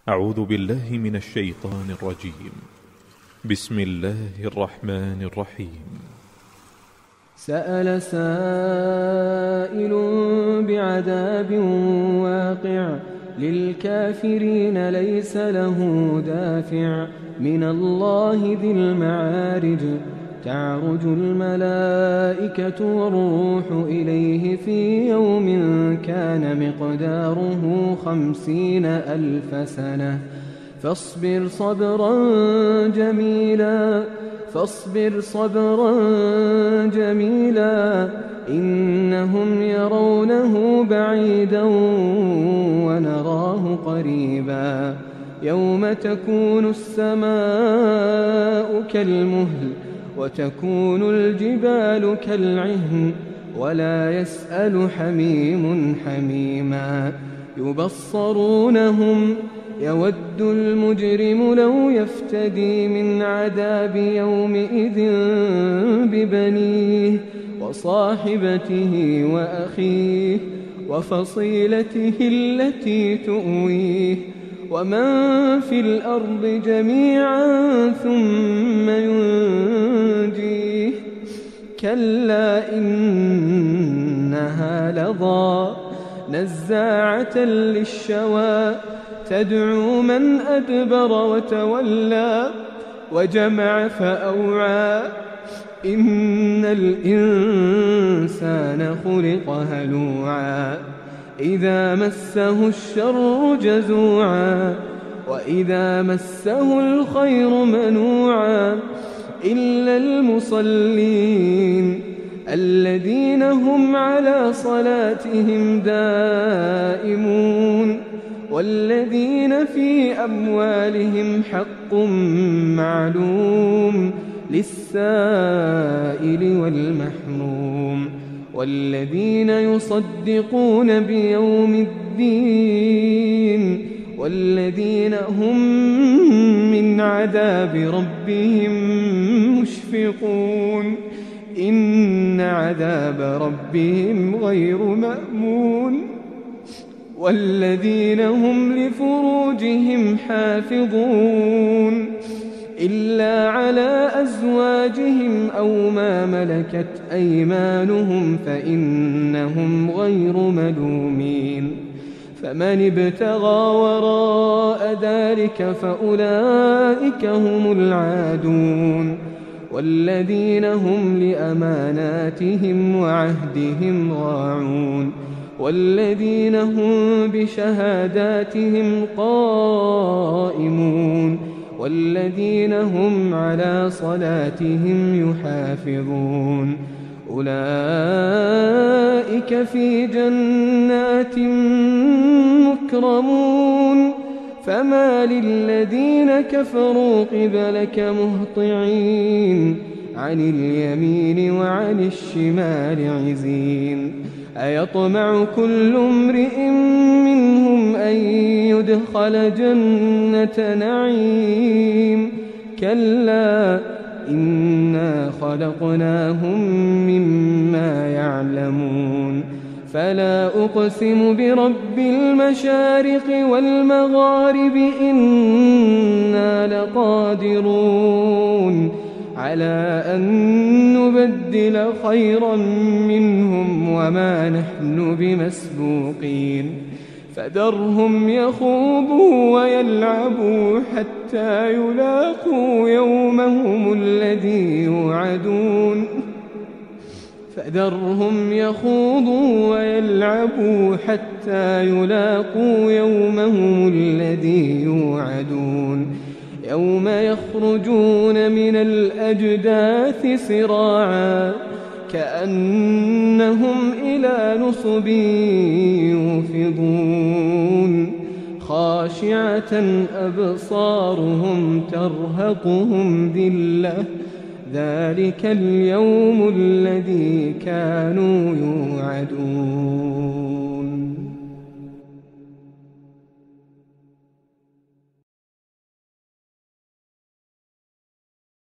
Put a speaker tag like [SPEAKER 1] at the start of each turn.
[SPEAKER 1] أعوذ بالله من الشيطان الرجيم. بسم الله الرحمن الرحيم.
[SPEAKER 2] سأل سائل بعذاب واقع للكافرين ليس له دافع من الله ذي المعارج تعرج الملائكة والروح إليه في يوم كان مقداره 50,000 سنة فاصبر صبرا جميلا إنهم يرونه بعيدا ونراه قريبا يوم تكون السماء كالمهل وتكون الجبال كالعهن ولا يسأل حميم حميما يبصرونهم يود المجرم لو يفتدي من عذاب يومئذ ببنيه وصاحبته وأخيه وفصيلته التي تؤويه ومن في الأرض جميعا ثم ينجيه كلا إنها لظى نزاعة للشوى تدعو من أدبر وتولى وجمع فأوعى إن الإنسان خلق هلوعا إذا مسه الشر جزوعا وإذا مسه الخير منوعا إلا المصلين الذين هم على صلاتهم دائمون والذين في أموالهم حق معلوم للسائل والمحروم والذين يصدقون بيوم الدين والذين هم من عذاب ربهم مشفقون إن عذاب ربهم غير مأمون والذين هم لفروجهم حافظون إلا على أزواجهم أو ما ملكت أيمانهم فإنهم غير ملومين فمن ابتغى وراء ذلك فأولئك هم العادون والذين هم لأماناتهم وعهدهم راعون والذين هم بشهاداتهم قائمون والذين هم على صلاتهم يحافظون أولئك في جنات مكرمون فما للذين كفروا قبلك مهطعين عن اليمين وعن الشمال عزين أيطمع كل امرئ منهم أن يدخل جنة نعيم كلا إنا خلقناهم مما يعلمون فلا أقسم برب المشارق والمغارب إنا لقادرون على أن نبدل خيرا منهم وما نحن بمسبوقين فذرهم يخوضوا ويلعبوا حتى يلاقوا يومهم الذي يوعدون فذرهم يخوضوا ويلعبوا حتى يلاقوا يومهم الذي يوعدون يوم يخرجون من الأجداث سراعا كأنهم إلى نصب يوفضون خاشعة أبصارهم ترهقهم ذلة ذلك اليوم الذي كانوا يوعدون.